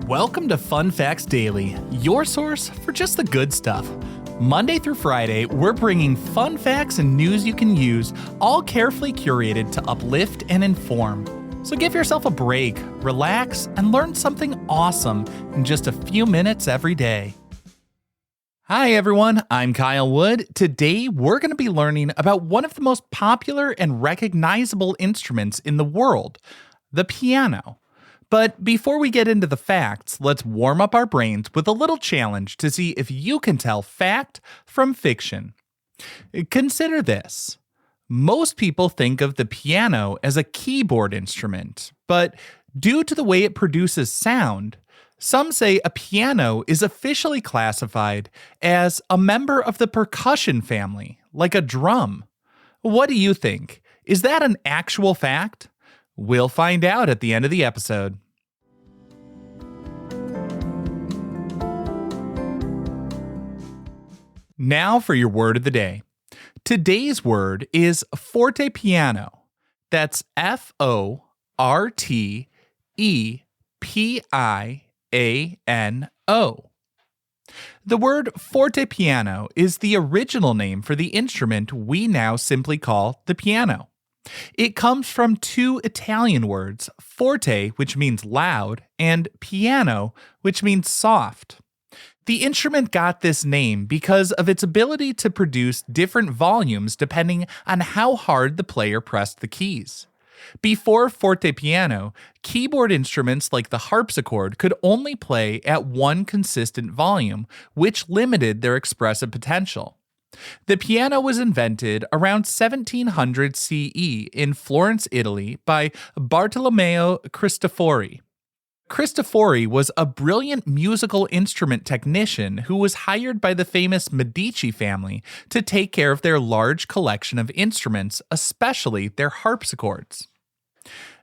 Welcome to Fun Facts Daily, your source for just the good stuff. Monday through Friday, we're bringing fun facts and news you can use, all carefully curated to uplift and inform. So give yourself a break, relax, and learn something awesome in just a few minutes every day. Hi everyone, I'm Kyle Wood. Today, we're going to be learning about one of the most popular and recognizable instruments in the world, the piano. But before we get into the facts, let's warm up our brains with a little challenge to see if you can tell fact from fiction. Consider this. Most people think of the piano as a keyboard instrument, but due to the way it produces sound, some say a piano is officially classified as a member of the percussion family, like a drum. What do you think? Is that an actual fact? We'll find out at the end of the episode. Now for your word of the day. Today's word is fortepiano. That's Fortepiano. The word fortepiano is the original name for the instrument we now simply call the piano. It comes from two Italian words, forte, which means loud, and piano, which means soft. The instrument got this name because of its ability to produce different volumes depending on how hard the player pressed the keys. Before fortepiano, keyboard instruments like the harpsichord could only play at one consistent volume, which limited their expressive potential. The piano was invented around 1700 CE in Florence, Italy by Bartolomeo Cristofori. Cristofori was a brilliant musical instrument technician who was hired by the famous Medici family to take care of their large collection of instruments, especially their harpsichords.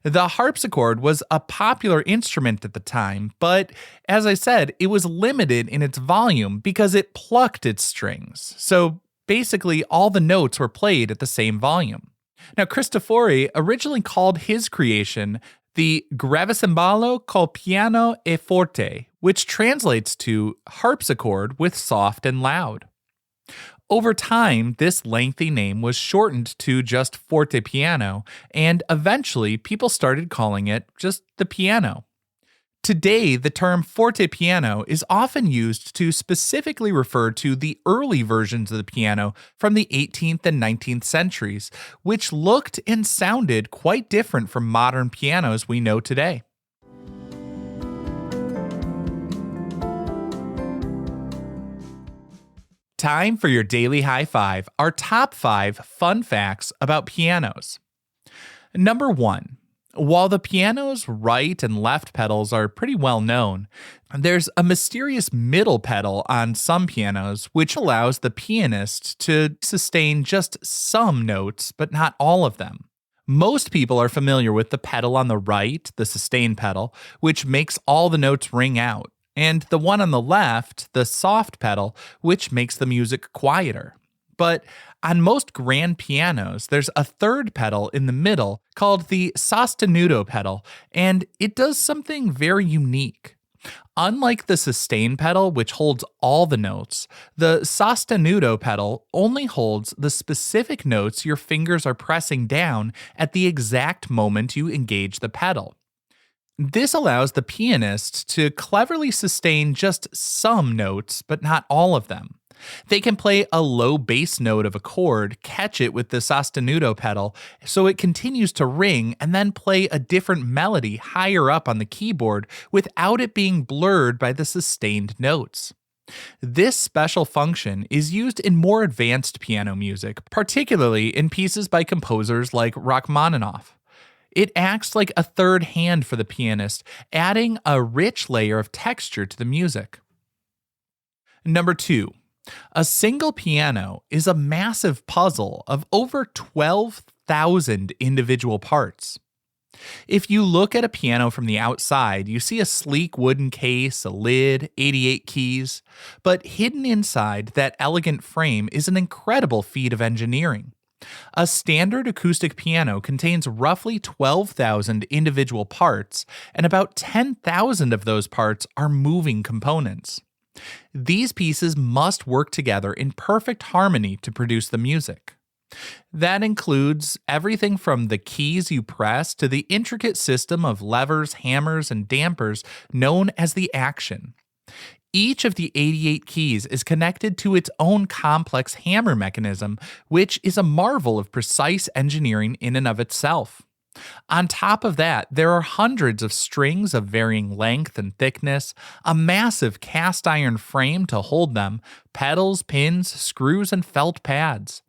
The harpsichord was a popular instrument at the time, but as I said, it was limited in its volume because it plucked its strings. So basically, all the notes were played at the same volume. Now, Cristofori originally called his creation the gravicembalo col piano e forte, which translates to harpsichord with soft and loud. Over time, this lengthy name was shortened to just fortepiano, and eventually people started calling it just the piano. Today, the term fortepiano is often used to specifically refer to the early versions of the piano from the 18th and 19th centuries, which looked and sounded quite different from modern pianos we know today. Time for your daily high five, our top 5 fun facts about pianos. Number 1. While the piano's right and left pedals are pretty well known, there's a mysterious middle pedal on some pianos which allows the pianist to sustain just some notes, but not all of them. Most people are familiar with the pedal on the right, the sustain pedal, which makes all the notes ring out, and the one on the left, the soft pedal, which makes the music quieter. But on most grand pianos, there's a third pedal in the middle called the sostenuto pedal, and it does something very unique. Unlike the sustain pedal, which holds all the notes, the sostenuto pedal only holds the specific notes your fingers are pressing down at the exact moment you engage the pedal. This allows the pianist to cleverly sustain just some notes, but not all of them. They can play a low bass note of a chord, catch it with the sostenuto pedal, so it continues to ring, and then play a different melody higher up on the keyboard without it being blurred by the sustained notes. This special function is used in more advanced piano music, particularly in pieces by composers like Rachmaninoff. It acts like a third hand for the pianist, adding a rich layer of texture to the music. Number 2. A single piano is a massive puzzle of over 12,000 individual parts. If you look at a piano from the outside, you see a sleek wooden case, a lid, 88 keys, but hidden inside that elegant frame is an incredible feat of engineering. A standard acoustic piano contains roughly 12,000 individual parts, and about 10,000 of those parts are moving components. These pieces must work together in perfect harmony to produce the music. That includes everything from the keys you press to the intricate system of levers, hammers, and dampers known as the action. Each of the 88 keys is connected to its own complex hammer mechanism, which is a marvel of precise engineering in and of itself. On top of that, there are hundreds of strings of varying length and thickness, a massive cast iron frame to hold them, pedals, pins, screws, and felt pads.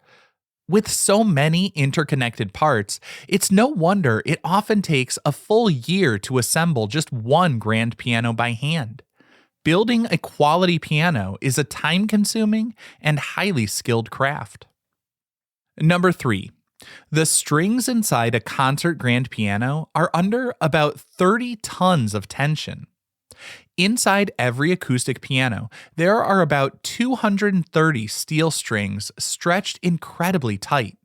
With so many interconnected parts, it's no wonder it often takes a full year to assemble just one grand piano by hand. Building a quality piano is a time-consuming and highly skilled craft. Number 3. The strings inside a concert grand piano are under about 30 tons of tension. Inside every acoustic piano, there are about 230 steel strings stretched incredibly tight.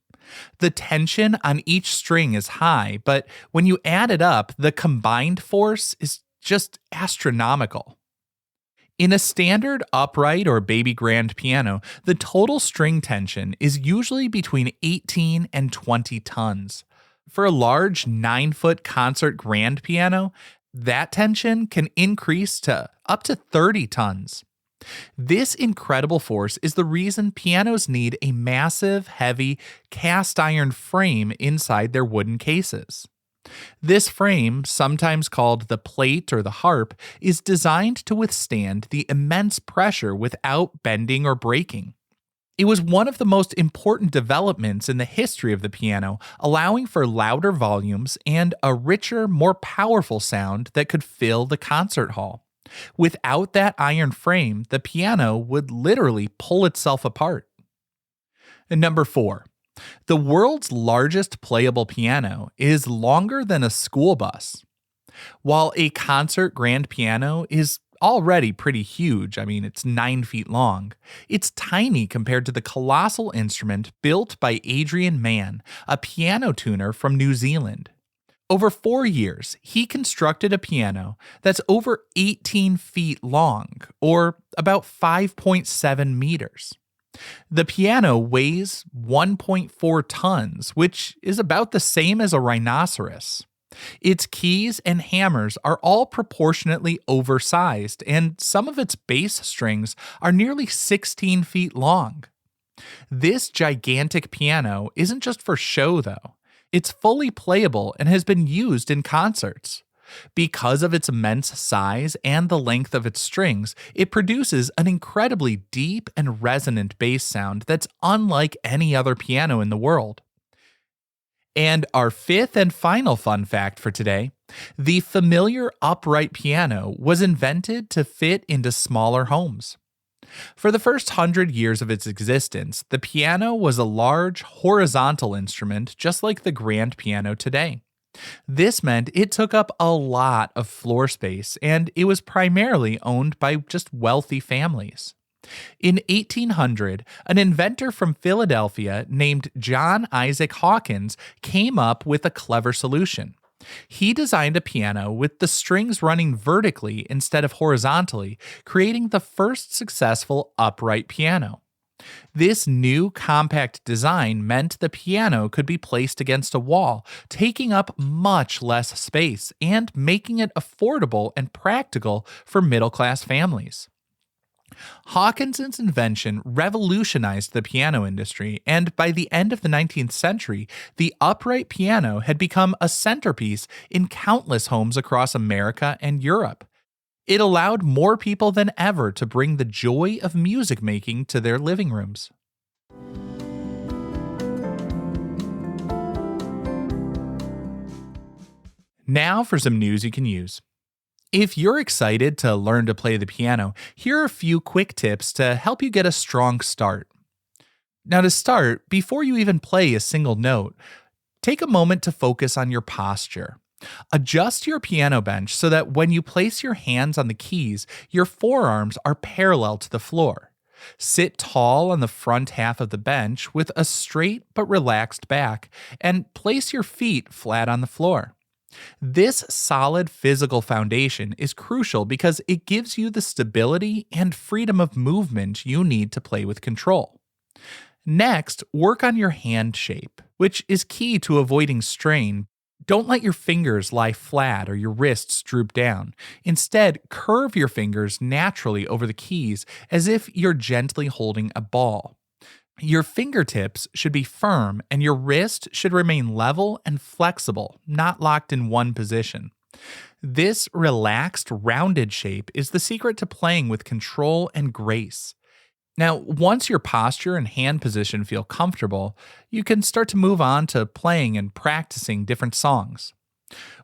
The tension on each string is high, but when you add it up, the combined force is just astronomical. In a standard upright or baby grand piano, the total string tension is usually between 18 and 20 tons. For a large 9-foot concert grand piano, that tension can increase to up to 30 tons. This incredible force is the reason pianos need a massive, heavy, cast iron frame inside their wooden cases. This frame, sometimes called the plate or the harp, is designed to withstand the immense pressure without bending or breaking. It was one of the most important developments in the history of the piano, allowing for louder volumes and a richer, more powerful sound that could fill the concert hall. Without that iron frame, the piano would literally pull itself apart. And number 4. The world's largest playable piano is longer than a school bus. While a concert grand piano is already pretty huge, it's 9 feet long, it's tiny compared to the colossal instrument built by Adrian Mann, a piano tuner from New Zealand. Over 4 years, he constructed a piano that's over 18 feet long, or about 5.7 meters. The piano weighs 1.4 tons, which is about the same as a rhinoceros. Its keys and hammers are all proportionately oversized, and some of its bass strings are nearly 16 feet long. This gigantic piano isn't just for show, though. It's fully playable and has been used in concerts. Because of its immense size and the length of its strings, it produces an incredibly deep and resonant bass sound that's unlike any other piano in the world. And our 5th and final fun fact for today, the familiar upright piano was invented to fit into smaller homes. For the first 100 years of its existence, the piano was a large, horizontal instrument just like the grand piano today. This meant it took up a lot of floor space, and it was primarily owned by just wealthy families. In 1800, an inventor from Philadelphia named John Isaac Hawkins came up with a clever solution. He designed a piano with the strings running vertically instead of horizontally, creating the first successful upright piano. This new compact design meant the piano could be placed against a wall, taking up much less space and making it affordable and practical for middle-class families. Hawkins's invention revolutionized the piano industry, and by the end of the 19th century, the upright piano had become a centerpiece in countless homes across America and Europe. It allowed more people than ever to bring the joy of music making to their living rooms. Now for some news you can use. If you're excited to learn to play the piano, here are a few quick tips to help you get a strong start. Now to start, before you even play a single note, take a moment to focus on your posture. Adjust your piano bench so that when you place your hands on the keys, your forearms are parallel to the floor. Sit tall on the front half of the bench with a straight but relaxed back, and place your feet flat on the floor. This solid physical foundation is crucial because it gives you the stability and freedom of movement you need to play with control. Next, work on your hand shape, which is key to avoiding strain. Don't let your fingers lie flat or your wrists droop down. Instead, curve your fingers naturally over the keys as if you're gently holding a ball. Your fingertips should be firm and your wrist should remain level and flexible, not locked in one position. This relaxed, rounded shape is the secret to playing with control and grace. Now, once your posture and hand position feel comfortable, you can start to move on to playing and practicing different songs.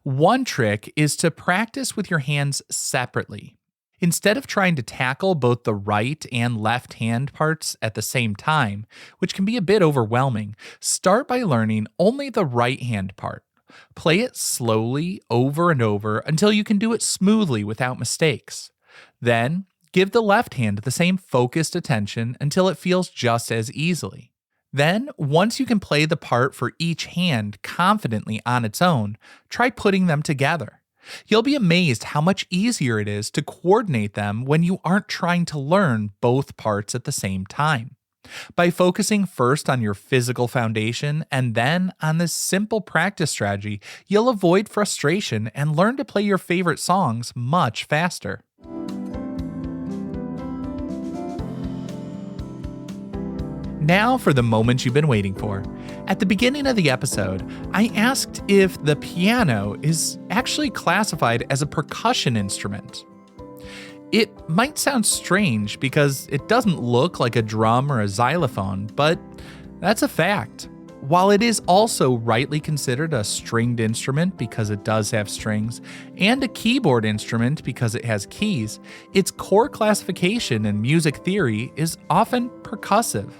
One trick is to practice with your hands separately. Instead of trying to tackle both the right and left hand parts at the same time, which can be a bit overwhelming, start by learning only the right hand part. Play it slowly over and over until you can do it smoothly without mistakes. Then, give the left hand the same focused attention until it feels just as easily. Then, once you can play the part for each hand confidently on its own, try putting them together. You'll be amazed how much easier it is to coordinate them when you aren't trying to learn both parts at the same time. By focusing first on your physical foundation and then on this simple practice strategy, you'll avoid frustration and learn to play your favorite songs much faster. Now for the moment you've been waiting for. At the beginning of the episode, I asked if the piano is actually classified as a percussion instrument. It might sound strange because it doesn't look like a drum or a xylophone, but that's a fact. While it is also rightly considered a stringed instrument because it does have strings, and a keyboard instrument because it has keys, its core classification in music theory is often percussive.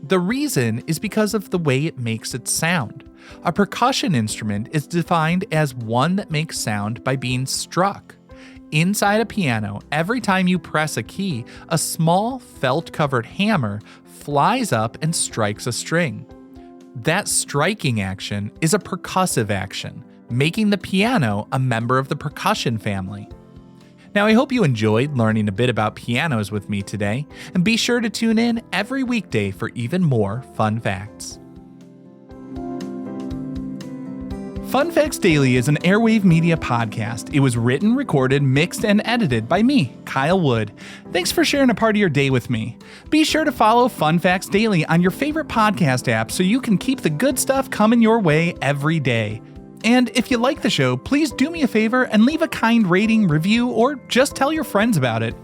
The reason is because of the way it makes its sound. A percussion instrument is defined as one that makes sound by being struck. Inside a piano, every time you press a key, a small felt-covered hammer flies up and strikes a string. That striking action is a percussive action, making the piano a member of the percussion family. Now, I hope you enjoyed learning a bit about pianos with me today, and be sure to tune in every weekday for even more fun facts. Fun Facts Daily is an Airwave Media podcast. It was written, recorded, mixed, and edited by me, Kyle Wood. Thanks for sharing a part of your day with me. Be sure to follow Fun Facts Daily on your favorite podcast app so you can keep the good stuff coming your way every day. And if you like the show, please do me a favor and leave a kind rating, review, or just tell your friends about it.